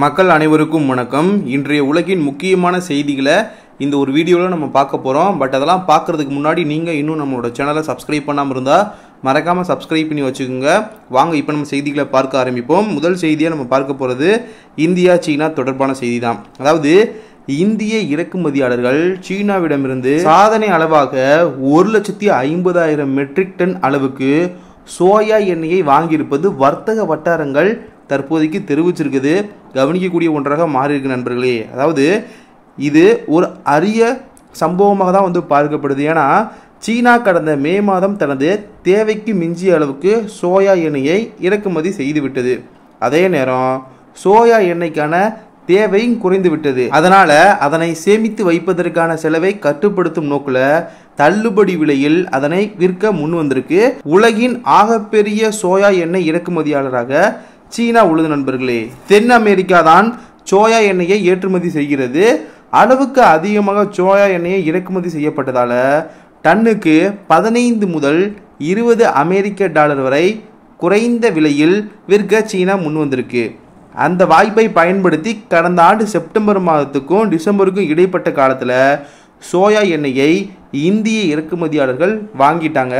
மக்கள் அனைவருக்கும் வணக்கம். இன்றைய உலகின் முக்கியமான செய்திகளை இந்த ஒரு வீடியோவில் நம்ம பார்க்க போகிறோம். பட் அதெல்லாம் பார்க்குறதுக்கு முன்னாடி நீங்கள் இன்னும் நம்மளோட சேனலை சப்ஸ்கிரைப் பண்ணாமல் இருந்தால் மறக்காமல் சப்ஸ்கிரைப் பண்ணி வச்சுக்கோங்க. வாங்க இப்போ நம்ம செய்திகளை பார்க்க ஆரம்பிப்போம். முதல் செய்தியாக நம்ம பார்க்க போகிறது இந்தியா சீனா தொடர்பான செய்தி தான். அதாவது இந்திய இறக்குமதியாளர்கள் சீனாவிடமிருந்து சாதனை அளவாக 1,50,000 மெட்ரிக் டன் அளவுக்கு சோயா எண்ணெயை வாங்கியிருப்பது வர்த்தக வட்டாரங்கள் தற்போதைக்கு தெரிவிச்சிருக்குது. கவனிக்கக்கூடிய ஒன்றாக மாறியிருக்கு நண்பர்களே. அதாவது இது ஒரு அரிய சம்பவமாக தான் பார்க்கப்படுது. ஏன்னா சீனா கடந்த மே மாதம் தனது தேவைக்கு மிஞ்சிய அளவுக்கு சோயா எண்ணெயை இறக்குமதி செய்துவிட்டது. அதே நேரம் சோயா எண்ணெய்க்கான தேவையும் குறைந்து விட்டது. அதனால அதனை சேமித்து வைப்பதற்கான செலவை கட்டுப்படுத்தும் நோக்கில் தள்ளுபடி விலையில் அதனை விற்க முன் வந்திருக்கு. உலகின் ஆகப்பெரிய சோயா எண்ணெய் இறக்குமதியாளராக சீனா உள்ளது நண்பர்களே. தென் அமெரிக்கா தான் சோயா எண்ணெயை ஏற்றுமதி செய்கிறது. அளவுக்கு அதிகமாக சோயா எண்ணெயை இறக்குமதி செய்யப்பட்டதால டன்னுக்கு 15 முதல் 20 அமெரிக்க டாலர் வரை குறைந்த விலையில் விற்க சீனா முன் வந்திருக்கு. அந்த வாய்ப்பை பயன்படுத்தி கடந்த ஆண்டு செப்டம்பர் மாதத்துக்கும் டிசம்பருக்கும் இடைப்பட்ட காலத்தில் சோயா எண்ணெயை இந்திய இறக்குமதியாளர்கள் வாங்கிட்டாங்க.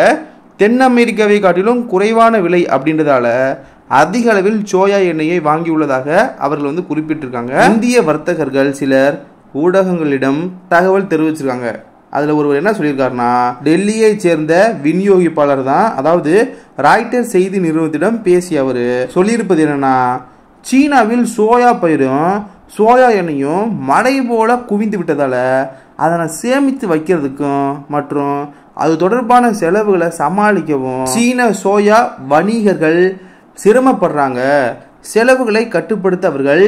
தென் அமெரிக்காவை காட்டிலும் குறைவான விலை அப்படின்றதால அதிக அளவில் சோயா எண்ணெயை வாங்கியுள்ளதாக அவர்கள் குறிப்பிட்டிருக்காங்க. இந்திய வர்த்தகர்கள் சிலர் ஊடகங்களிடம் தகவல் தெரிவிச்சிருக்காங்க. அதில் ஒருவர் என்ன சொல்லியிருக்காருன்னா, டெல்லியை சேர்ந்த விநியோகிப்பாளர் தான், அதாவது ராய்டர் செய்தி நிறுவனத்திடம் பேசிய அவர் சொல்லியிருப்பது என்னன்னா, சீனாவில் சோயா பயிரும் சோயா எண்ணெயும் மழை போல குவிந்து விட்டதால அதனை சேமித்து வைக்கிறதுக்கும் மற்றும் அது தொடர்பான செலவுகளை சமாளிக்கவும் சீன சோயா வணிகர்கள் சிரமப்படுறாங்க. செலவுகளை கட்டுப்படுத்த அவர்கள்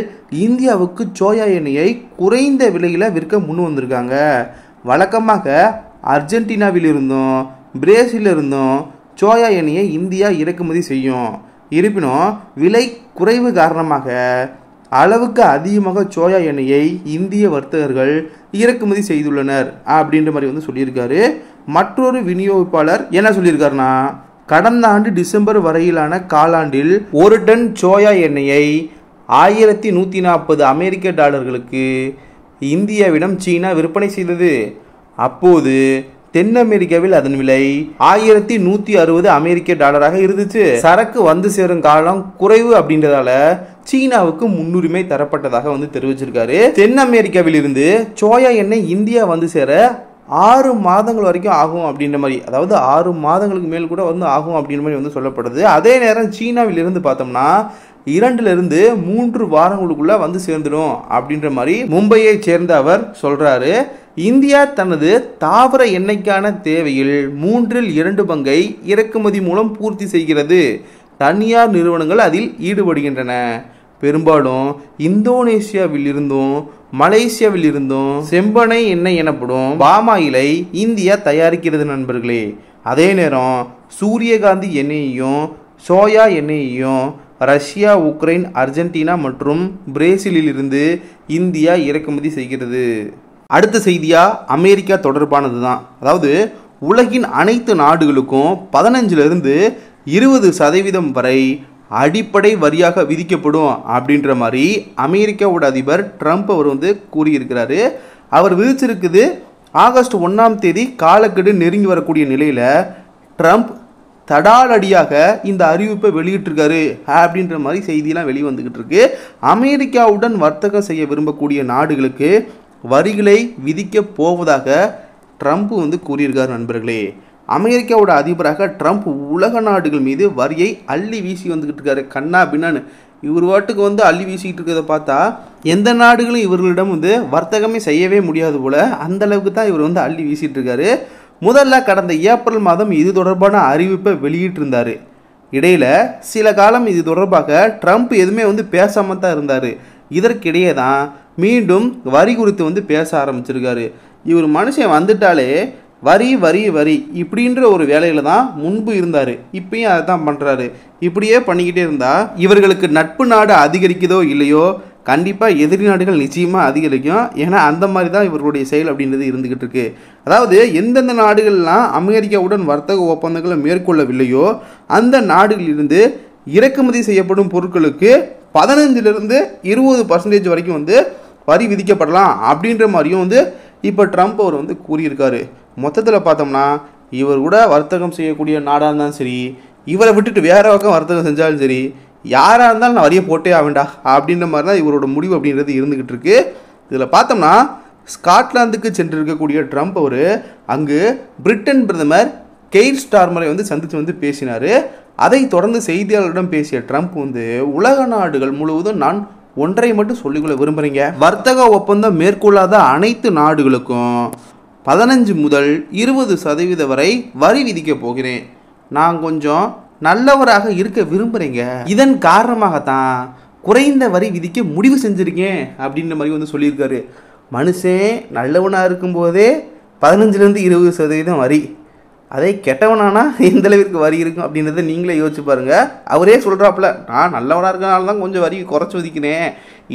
இந்தியாவுக்கு சோயா எண்ணெயை குறைந்த விலையில் விற்க முன் வந்திருக்காங்க. வழக்கமாக அர்ஜென்டினாவிலிருந்தும் பிரேசிலிருந்தும் சோயா எண்ணெயை இந்தியா இறக்குமதி செய்யும். இருப்பினும் விலை குறைவு காரணமாக அளவுக்கு அதிகமாக சோயா எண்ணெயை இந்திய வர்த்தகர்கள் இறக்குமதி செய்துள்ளனர் அப்படின்ற மாதிரி சொல்லியிருக்காரு. மற்றொரு விநியோகிப்பாளர் என்ன சொல்லியிருக்காருன்னா, கடந்த ஆண்டு டிசம்பர் வரையிலான காலாண்டில் 1 டன் சோயா எண்ணெயை 1140 அமெரிக்க டாலர்களுக்கு இந்தியாவிடம் சீனா விற்பனை செய்தது. அப்போது தென் அமெரிக்காவில் அதன் விலை 1160 அமெரிக்க டாலராக இருந்துச்சு. சரக்கு வந்து சேரும் காலம் குறைவு அப்படின்றதால சீனாவுக்கு முன்னுரிமை தரப்பட்டதாக தெரிவிச்சிருக்காரு. தென் அமெரிக்காவில் இருந்து சோயா எண்ணெய் இந்தியா வந்து சேர 6 மாதங்கள் வரைக்கும் ஆகும் அப்படின்ற மாதிரி, அதாவது 6 மாதங்களுக்கு மேல் கூட ஆகும் அப்படின்ற மாதிரி சொல்லப்படுது. அதே நேரம் சீனாவில் இருந்து பார்த்தோம்னா 2 to 3 வாரங்களுக்குள்ள சேர்ந்துடும் அப்படின்ற மாதிரி மும்பையை சேர்ந்த அவர் சொல்றாரு. இந்தியா தனது தாவர எண்ணெய்க்கான தேவையில் 3/2 பங்கை இறக்குமதி மூலம் பூர்த்தி செய்கிறது. தனியார் நிறுவனங்கள் அதில் ஈடுபடுகின்றன. பெரும்பாலும் இந்தோனேசியாவில் இருந்தும் மலேசியாவில் இருந்தும் செம்பனை எண்ணெய் எனப்படும் பாமாயிலை இந்தியா தயாரிக்கிறது நண்பர்களே. அதே நேரம் சூரியகாந்தி எண்ணெயையும் சோயா எண்ணெயையும் ரஷ்யா, உக்ரைன், அர்ஜென்டினா மற்றும் பிரேசிலில் இருந்து இந்தியா இறக்குமதி செய்கிறது. அடுத்த செய்தியா அமெரிக்கா தொடர்பானது தான். அதாவது உலகின் அனைத்து நாடுகளுக்கும் 15% 20% வரை அடிப்படை வரியாக விதிக்கப்படும் அப்படின்ற மாதிரி அமெரிக்காவோட அதிபர் ட்ரம்ப் அவர் கூறியிருக்கிறாரு. அவர் விதிச்சிருக்குது. ஆகஸ்ட் 1ஆம் தேதி காலக்கெடு நெருங்கி வரக்கூடிய நிலையில் ட்ரம்ப் தடாலடியாக இந்த அறிவிப்பை வெளியிட்டிருக்காரு அப்படின்ற மாதிரி செய்தியெல்லாம் வெளிவந்துக்கிட்டு இருக்கு. அமெரிக்காவுடன் வர்த்தகம் செய்ய விரும்பக்கூடிய நாடுகளுக்கு வரிகளை விதிக்க போவதாக ட்ரம்ப் கூறியிருக்காரு நண்பர்களே. அமெரிக்காவோட அதிபராக ட்ரம்ப் உலக நாடுகள் மீது வரியை அள்ளி வீசி வந்துக்கிட்டு இருக்காரு. கண்ணா பின்னான்னு இவர் வாட்டுக்கு அள்ளி வீசிக்கிட்டு இருக்கிறத பார்த்தா எந்த நாடுகளும் இவர்களிடம் வர்த்தகமே செய்யவே முடியாது போல, அந்த அளவுக்கு தான் இவர் அள்ளி வீசிட்டு இருக்காரு. முதல்ல கடந்த ஏப்ரல் மாதம் இது தொடர்பான அறிவிப்பை வெளியிட்டிருந்தார். இடையில சில காலம் இது தொடர்பாக ட்ரம்ப் எதுவுமே பேசாம தான் இருந்தார். இதற்கிடையே தான் மீண்டும் வரி குறித்து பேச ஆரம்பிச்சிருக்காரு. இவர் மனுஷன் வந்துட்டாலே வரி வரி வரி இப்படின்ற ஒரு வேலையில தான் முன்பு இருந்தார். இப்பயும் அதை தான் பண்ணுறாரு. இப்படியே பண்ணிக்கிட்டே இருந்தால் இவர்களுக்கு நட்பு நாடு அதிகரிக்குதோ இல்லையோ கண்டிப்பாக எதிரி நாடுகள் நிச்சயமாக அதிகரிக்கும். ஏன்னா அந்த மாதிரி தான் இவர்களுடைய செயல் அப்படின்றது இருந்துக்கிட்டு இருக்கு. அதாவது எந்தெந்த நாடுகள்லாம் அமெரிக்காவுடன் வர்த்தக ஒப்பந்தங்களை மேற்கொள்ளவில்லையோ அந்த நாடுகளிலிருந்து இறக்குமதி செய்யப்படும் பொருட்களுக்கு 15லிருந்து 20% வரைக்கும் வந்து வரி விதிக்கப்படலாம் அப்படின்ற மாதிரியும் வந்து இப்போ ட்ரம்ப் அவர் வந்து கூறியிருக்காரு. மொத்தத்தில் பார்த்தோம்னா இவர் கூட வர்த்தகம் செய்யக்கூடிய நாடாக இருந்தாலும் சரி, இவரை விட்டுட்டு வேற பக்கம் வர்த்தகம் செஞ்சாலும் சரி, யாராக இருந்தாலும் நான் வரியை போட்டே ஆவேண்டா அப்படின்ற மாதிரி தான் இவரோட முடிவு அப்படின்றது இருந்துக்கிட்டு இருக்கு. இதில் பார்த்தோம்னா ஸ்காட்லாந்துக்கு சென்று இருக்கக்கூடிய ட்ரம்ப் அவர் அங்கு பிரிட்டன் பிரதமர் கெய்ர் ஸ்டார்மரை வந்து சந்தித்து வந்து பேசினார். அதை தொடர்ந்து செய்தியாளர்களிடம் பேசிய ட்ரம்ப் வந்து உலக நாடுகள் முழுவதும் நான் ஒன்றை மட்டும் சொல்லிக்கொள்ள விரும்புகிறீங்க, வர்த்தக ஒப்பந்தம் மேற்கொள்ளாத அனைத்து நாடுகளுக்கும் 15 முதல் 20% வரை வரி விதிக்க போகிறேன். நான் கொஞ்சம் நல்லவராக இருக்க விரும்புகிறீங்க, இதன் காரணமாகத்தான் குறைந்த வரி விதிக்க முடிவு செஞ்சுருக்கேன் அப்படின்ற மாதிரி வந்து சொல்லியிருக்காரு. மனுஷன் நல்லவனாக இருக்கும்போதே 15லேருந்து 20% வரி, அதே கெட்டவனானா எந்த அளவிற்கு வரி இருக்கும் அப்படின்றத நீங்களே யோசிச்சு பாருங்கள். அவரே சொல்கிறாப்புல, நான் நல்லவனாக இருக்கனால தான் கொஞ்சம் வரி குறைச்சி விதிக்கினேன்,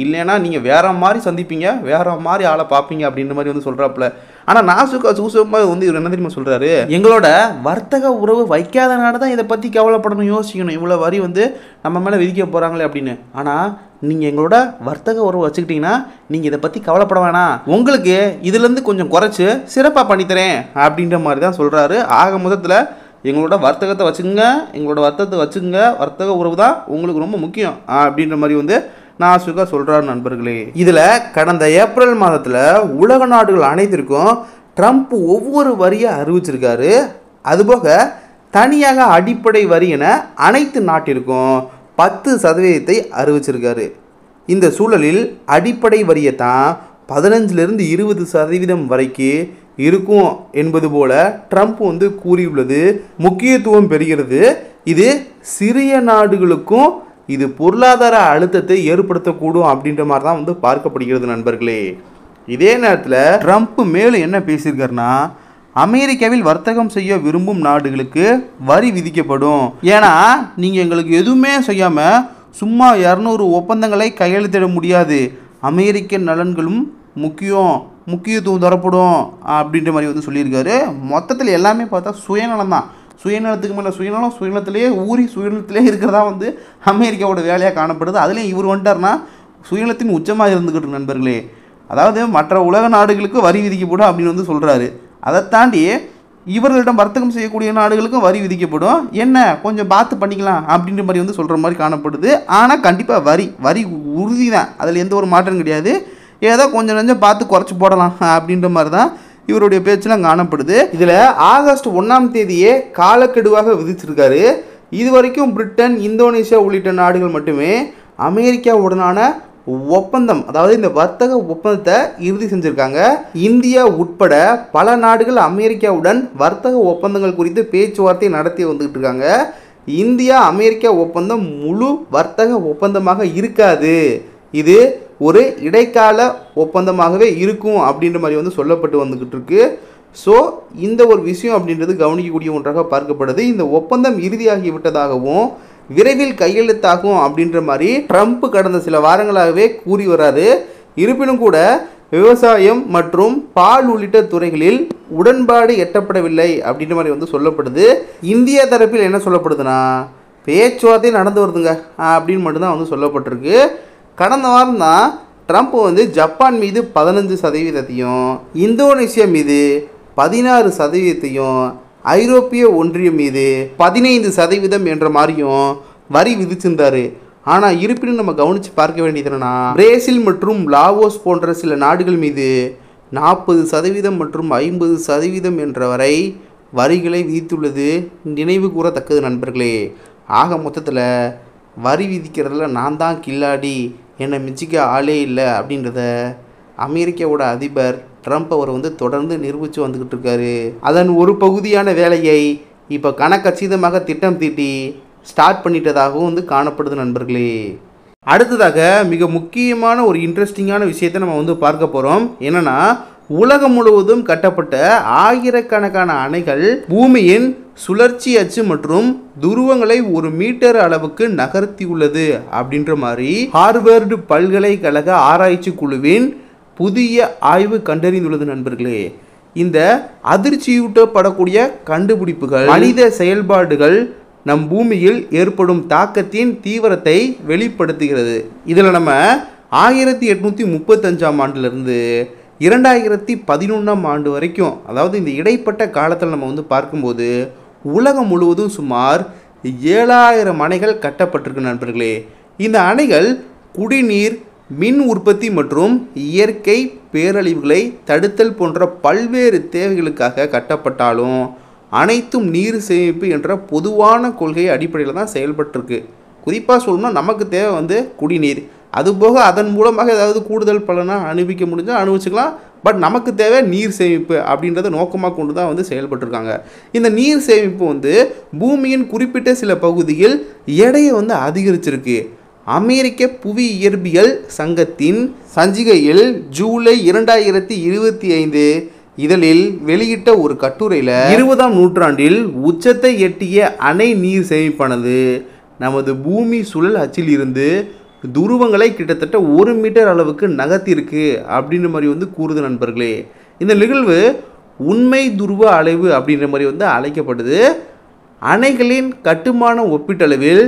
இல்லைன்னா நீங்கள் வேற மாதிரி சந்திப்பீங்க, வேற மாதிரி ஆளை பார்ப்பீங்க அப்படின்ற மாதிரி வந்து சொல்கிறாப்புல. ஆனால் நாசுக்கா சூசமாக வந்து இவர் என்ன தெரியுமா சொல்கிறாரு, எங்களோட வர்த்தக உறவு வைக்காத நாடு தான் இதை பற்றி கவலைப்படணும், யோசிக்கணும், இவ்வளோ வரி வந்து நம்ம மேலே விதிக்க போகிறாங்களே அப்படின்னு. ஆனால் நீங்கள் எங்களோட வர்த்தக உறவு வச்சுக்கிட்டிங்கன்னா நீங்கள் இதை பற்றி கவலைப்பட வேணாம், உங்களுக்கு இதுலேருந்து கொஞ்சம் குறைச்சி சிறப்பாக பண்ணித்தரேன் அப்படின்ற மாதிரி தான் சொல்கிறாரு. ஆக மொத்தத்தில் எங்களோட வர்த்தகத்தை வச்சுக்கோங்க, எங்களோட வர்த்தகத்தை வச்சுக்கோங்க, வர்த்தக உறவு தான் உங்களுக்கு ரொம்ப முக்கியம் அப்படின்ற மாதிரி வந்து நாசுக்கா சொல்கிறார் நண்பர்களே. இதில் கடந்த ஏப்ரல் மாதத்தில் உலக நாடுகள் அனைத்திற்கும் ட்ரம்ப் ஒவ்வொரு வரியை அறிவிச்சிருக்காரு. அதுபோக தனியாக அடிப்படை வரி என அனைத்து நாட்டிற்கும் 10% அறிவிச்சிருக்காரு. இந்த சூழலில் அடிப்படை வரியை தான் 15லிருந்து 20% வரைக்கும் இருக்கும் என்பது போல ட்ரம்ப் வந்து கூறியுள்ளது முக்கியத்துவம் பெறுகிறது. இது சிறிய நாடுகளுக்கும் இது பொருளாதார அழுத்தத்தை ஏற்படுத்தக்கூடும் அப்படின்ற மாதிரி தான் வந்து பார்க்கப்படுகிறது நண்பர்களே. இதே நேரத்தில் ட்ரம்ப் மேலும் என்ன பேசியிருக்காருன்னா, அமெரிக்காவில் வர்த்தகம் செய்ய விரும்பும் நாடுகளுக்கு வரி விதிக்கப்படும், ஏன்னா நீங்கள் எங்களுக்கு எதுவுமே செய்யாமல் சும்மா 200 ஒப்பந்தங்களை கையெழுத்திட முடியாது, அமெரிக்க நலன்களும் முக்கியத்துவம் தரப்படும் அப்படின்ற மாதிரி வந்து சொல்லியிருக்காரு. மொத்தத்தில் எல்லாமே பார்த்தா சுயநலம் தான், சுயநலத்துக்கு மேலே சுயநலம், சுயநலத்திலே ஊறி சுயநலத்திலே இருக்கிறதா வந்து அமெரிக்காவோட வேலையாக காணப்படுது. அதுலேயும் இவர் வந்துட்டார்னா சுயநலத்தின் உச்சமாக இருந்துக்கிட்டு நண்பர்களே. அதாவது மற்ற உலக நாடுகளுக்கு வரி விதிக்கப்படும் அப்படின்னு வந்து சொல்கிறாரு. அதை தாண்டி இவர்களிடம் வர்த்தகம் செய்யக்கூடிய நாடுகளுக்கும் வரி விதிக்கப்படும், என்ன கொஞ்சம் பார்த்து பண்ணிக்கலாம் அப்படின்ற மாதிரி வந்து சொல்கிற மாதிரி காணப்படுது. ஆனால் கண்டிப்பாக வரி உறுதி தான், அதில் எந்த ஒரு மாற்றம் கிடையாது, ஏதோ கொஞ்சம் கொஞ்சம் பார்த்து குறைச்சி போடலாம் அப்படின்ற மாதிரி தான் இவருடைய பேச்செல்லாம் காணப்படுது. இதில் ஆகஸ்ட் 1ஆம் தேதியே காலக்கெடுவாக விதிச்சிருக்காரு. இது வரைக்கும் பிரிட்டன், இந்தோனேஷியா உள்ளிட்ட நாடுகள் மட்டுமே அமெரிக்காவுடனான ஒப்பந்தம், அதாவது இந்த வர்த்தக ஒப்பந்தத்தை இறுதி செஞ்சுருக்காங்க. இந்தியா உட்பட பல நாடுகள் அமெரிக்காவுடன் வர்த்தக ஒப்பந்தங்கள் குறித்து பேச்சுவார்த்தை நடத்தி வந்துக்கிட்டு இருக்காங்க. இந்தியா அமெரிக்கா ஒப்பந்தம் முழு வர்த்தக ஒப்பந்தமாக இருக்காது, இது ஒரு இடைக்கால ஒப்பந்தமாகவே இருக்கும் அப்படின்ற மாதிரி வந்து சொல்லப்பட்டு வந்துக்கிட்டு இருக்கு. ஸோ இந்த ஒரு விஷயம் அப்படின்றது கவனிக்கக்கூடிய ஒன்றாக பார்க்கப்படுது. இந்த ஒப்பந்தம் இறுதியாகிவிட்டதாகவும் விரைவில் கையெழுத்தாகும் அப்படின்ற மாதிரி ட்ரம்ப் கடந்த சில வாரங்களாகவே கூறி வராரு. இருப்பினும் கூட விவசாயம் மற்றும் பால் உள்ளிட்ட துறைகளில் உடன்பாடு எட்டப்படவில்லை அப்படின்ற மாதிரி வந்து சொல்லப்படுது. இந்திய தரப்பில் என்ன சொல்லப்படுதுன்னா, பேச்சுவார்த்தை நடந்து வருதுங்க அப்படின்னு மட்டும்தான் வந்து சொல்லப்பட்டிருக்கு. கடந்த வாரம் தான் ட்ரம்ப் வந்து ஜப்பான் மீது 15%, இந்தோனேஷியா மீது 16%, ஐரோப்பிய ஒன்றியம் மீது 15% என்ற மாதிரியும் வரி விதிச்சிருந்தாரு. ஆனால் இருப்பினும் நம்ம கவனித்து பார்க்க வேண்டியது என்னன்னா, பிரேசில் மற்றும் லாவோஸ் போன்ற சில நாடுகள் மீது 40% மற்றும் 50% என்ற வரை வரிகளை விதித்துள்ளது நினைவு கூறத்தக்கது நண்பர்களே. ஆக மொத்தத்தில் வரி விதிக்கிறதுல நான் தான் கில்லாடி, என்னை மிச்சிக்க ஆளே இல்லை அப்படின்றத அமெரிக்காவோட அதிபர் ட்ரம்ப் அவர் வந்து தொடர்ந்து நிரூபித்து வந்துக்கிட்டு இருக்காரு. அதன் ஒரு பகுதியான வேலையை இப்போ கணக்கச்சிதமாக திட்டம் தீட்டி ஸ்டார்ட் பண்ணிட்டதாகவும் வந்து காணப்படுது நண்பர்களே. அடுத்ததாக மிக முக்கியமான ஒரு இன்ட்ரெஸ்டிங்கான விஷயத்தை நம்ம வந்து பார்க்க போகிறோம். என்னென்னா, உலகம் முழுவதும் கட்டப்பட்ட ஆயிரக்கணக்கான அணைகள் பூமியின் சுழற்சி அச்சு மற்றும் துருவங்களை 1 மீட்டர் அளவுக்கு நகர்த்தியுள்ளது அப்படின்ற மாதிரி ஹார்வர்டு பல்கலைக்கழக ஆராய்ச்சி குழுவின் புதிய ஆய்வு கண்டறிந்துள்ளது நண்பர்களே. இந்த அதிர்ச்சியூட்டப்படக்கூடிய கண்டுபிடிப்புகள் மனித செயல்பாடுகள் நம் பூமியில் ஏற்படும் தாக்கத்தின் தீவிரத்தை வெளிப்படுத்துகிறது. இதில் நம்ம 1835ஆம் ஆண்டிலிருந்து 2011ஆம் ஆண்டு வரைக்கும், அதாவது இந்த இடைப்பட்ட காலத்தில் நம்ம வந்து பார்க்கும்போது உலகம் முழுவதும் சுமார் 7000 அணைகள் கட்டப்பட்டிருக்கு நண்பர்களே. இந்த அணைகள் குடிநீர், மின் உற்பத்தி மற்றும் இயற்கை பேரழிவுகளை தடுத்தல் போன்ற பல்வேறு தேவைகளுக்காக கட்டப்பட்டாலும் அனைத்தும் நீர் சேமிப்பு என்ற பொதுவான கொள்கை அடிப்படையில் தான் செயல்பட்டுருக்கு. குறிப்பாக சொல்லணும்னா நமக்கு தேவை வந்து குடிநீர். அதுபோக அதன் மூலமாக ஏதாவது கூடுதல் பலனாக அனுபவிக்க முடிஞ்சால் அனுபவிச்சுக்கலாம். பட் நமக்கு தேவை நீர் சேமிப்பு அப்படின்றத நோக்கமாக கொண்டு தான் வந்து செயல்பட்டுருக்காங்க. இந்த நீர் சேமிப்பு வந்து பூமியின் குறிப்பிட்ட சில பகுதியில் எடையை வந்து அதிகரிச்சிருக்கு. அமெரிக்க புவி இயற்பியல் சங்கத்தின் சஞ்சிகையில் ஜூலை 2025 இதழில் வெளியிட்ட ஒரு கட்டுரையில் 20ஆம் நூற்றாண்டில் உச்சத்தை எட்டிய அணை நீர் சேமிப்பானது நமது பூமி சுழல் அச்சில் இருந்து துருவங்களை கிட்டத்தட்ட 1 மீட்டர் அளவுக்கு நகர்த்திருக்கு அப்படின்ற மாதிரி வந்து கூறுது நண்பர்களே. இந்த நிகழ்வு உண்மை துருவ அலைவு அப்படின்ற மாதிரி வந்து அழைக்கப்படுது. அணைகளின் கட்டுமான ஒப்பீட்டளவில்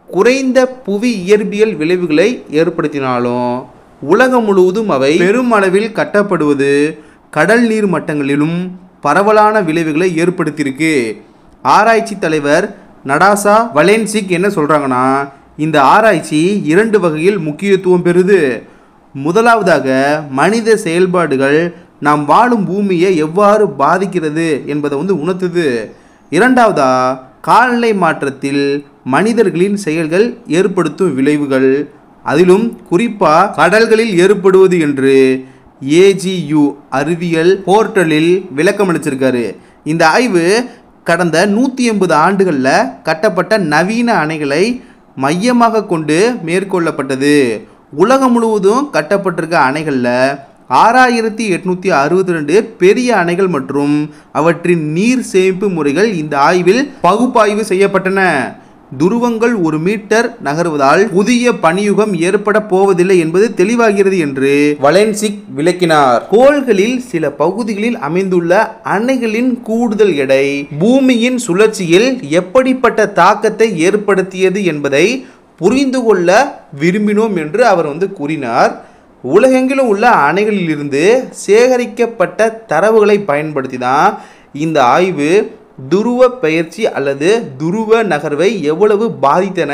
குறைந்த புவி இயற்பியல் விளைவுகளை ஏற்படுத்தினாலும் உலகம் முழுவதும் அவை பெரும் அளவில் கட்டப்படுவது கடல் நீர் மட்டங்களிலும் பரவலான விளைவுகளை ஏற்படுத்தியிருக்கு. ஆராய்ச்சி தலைவர் நடாசா வலேன்சிக் என்ன சொல்கிறாங்கன்னா, இந்த ஆராய்ச்சி 2 வகையில் முக்கியத்துவம் பெறுது. முதலாவதாக மனித செயல்பாடுகள் நாம் வாழும் பூமியை எவ்வாறு பாதிக்கிறது என்பதை வந்து உணர்த்துது. இரண்டாவதா காலநிலை மாற்றத்தில் மனிதர்களின் செயல்கள் ஏற்படுத்தும் விளைவுகள், அதிலும் குறிப்பாக கடல்களில் ஏற்படுவது என்று AGU அறிவியல் போர்ட்டலில் விளக்கம் அளிச்சிருக்காரு. இந்த ஆய்வு கடந்த 180 ஆண்டுகளில் கட்டப்பட்ட நவீன அணைகளை மையமாக கொண்டு மேற்கொள்ளப்பட்டது. உலகம் முழுவதும் கட்டப்பட்டிருக்க அணைகளில் 6862 பெரிய அணைகள் மற்றும் அவற்றின் நீர் சேமிப்பு முறைகள் இந்த ஆய்வில் பகுப்பாய்வு செய்யப்பட்டன. துருவங்கள் 1 மீட்டர் நகர்வதால் புதிய பனியுகம் ஏற்பட போவதில்லை என்பது தெளிவாகிறது என்று வலேன்சிக் விளக்கினார். கோள்களில் சில பகுதிகளில் அமைந்துள்ள அணைகளின் கூடுதல் எடை பூமியின் சுழற்சியில் எப்படிப்பட்ட தாக்கத்தை ஏற்படுத்தியது என்பதை புரிந்து கொள்ள விரும்பினோம் என்று அவர் வந்து கூறினார். உலகெங்கிலும் உள்ள அணைகளில் இருந்து சேகரிக்கப்பட்ட தரவுகளை பயன்படுத்தி தான் இந்த ஆய்வு துருவ பெயர்ச்சி அல்லது துருவ நகர்வை எவ்வளவு பாதித்தன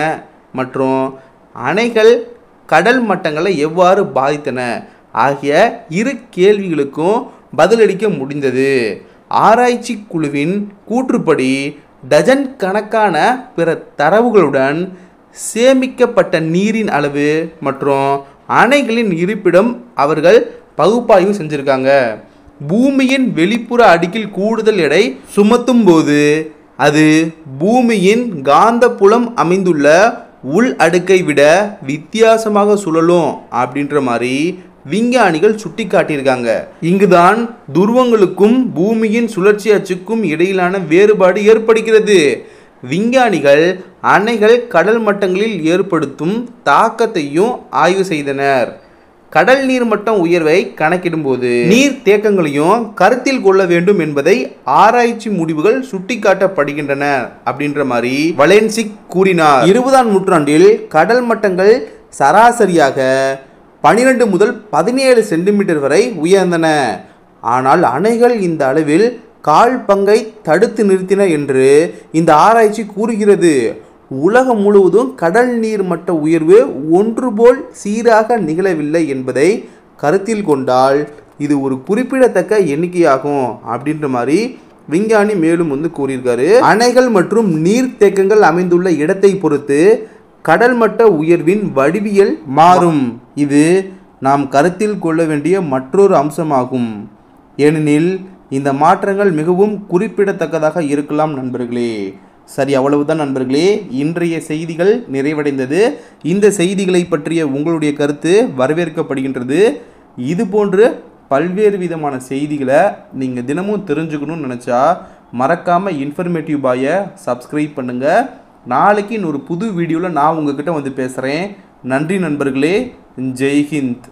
மற்றும் அணைகள் கடல் மட்டங்களை எவ்வாறு பாதித்தன ஆகிய 2 கேள்விகளுக்கும் பதிலளிக்க முடிந்தது. ஆராய்ச்சி குழுவின் கூற்றுப்படி டஜன் கணக்கான பிற தரவுகளுடன் சேமிக்கப்பட்ட நீரின் அளவு மற்றும் அணைகளின் இருப்பிடம் அவர்கள் பகுப்பாய்வு செஞ்சுருக்காங்க. பூமியின் வெளிப்புற அடுக்கில் கூடுதல் எடை சுமத்தும் போது அது பூமியின் காந்த புலம் அமைந்துள்ள உள் அடுக்கை விட வித்தியாசமாக சுழலும் அப்படின்ற மாதிரி விஞ்ஞானிகள் சுட்டி காட்டியிருக்காங்க. இங்குதான் துருவங்களுக்கும் பூமியின் சுழற்சி அச்சுக்கும் இடையிலான வேறுபாடு ஏற்படுகிறது. விஞ்ஞானிகள் அணைகள் கடல் மட்டங்களில் ஏற்படுத்தும் தாக்கத்தையும் ஆய்வு செய்தனர். கடல் நீர் மட்டம் உயர்வை கணக்கிடும்போது நீர் தேக்கங்களையும் கருத்தில் கொள்ள வேண்டும் என்பதை ஆராய்ச்சி முடிவுகள் சுட்டிக்காட்டப்படுகின்றன அப்படின்ற மாதிரி வலேன்சிக் கூறினார். 20ஆம் நூற்றாண்டில் கடல் மட்டங்கள் சராசரியாக 12 முதல் 17 சென்டிமீட்டர் வரை உயர்ந்தன. ஆனால் அணைகள் இந்த அளவில் கால் பங்கை தடுத்து நிறுத்தின என்று இந்த ஆராய்ச்சி கூறுகிறது. உலகம் முழுவதும் கடல் நீர் மட்ட உயர்வு ஒன்று போல் சீராக நிகழவில்லை என்பதை கருத்தில் கொண்டால் இது ஒரு குறிப்பிடத்தக்க எண்ணிக்கையாகும் அப்படின்ற மாதிரி விஞ்ஞானி மேலும் வந்து கூறியிருக்காரு. அணைகள் மற்றும் நீர்த்தேக்கங்கள் அமைந்துள்ள இடத்தை பொறுத்து கடல் மட்ட உயர்வின் வடிவியல் மாறும். இது நாம் கருத்தில் கொள்ள வேண்டிய மற்றொரு அம்சமாகும். ஏனெனில் இந்த மாற்றங்கள் மிகவும் குறிப்பிடத்தக்கதாக இருக்கலாம் நண்பர்களே. சரி, அவ்வளவுதான் நண்பர்களே, இன்றைய செய்திகள் நிறைவடைந்தது. இந்த செய்திகளை பற்றிய உங்களுடைய கருத்து வரவேற்கப்படுகின்றது. இது போன்று பல்வேறு விதமான செய்திகளை நீங்கள் தினமும் தெரிஞ்சுக்கணும்னு நினச்சா மறக்காமல் இன்ஃபர்மேட்டிவ் பாயை சப்ஸ்கிரைப் பண்ணுங்கள். நாளைக்கு இன்னொரு புது வீடியோவில் நான் உங்ககிட்ட வந்து பேசுகிறேன். நன்றி நண்பர்களே. ஜெய்ஹிந்த்.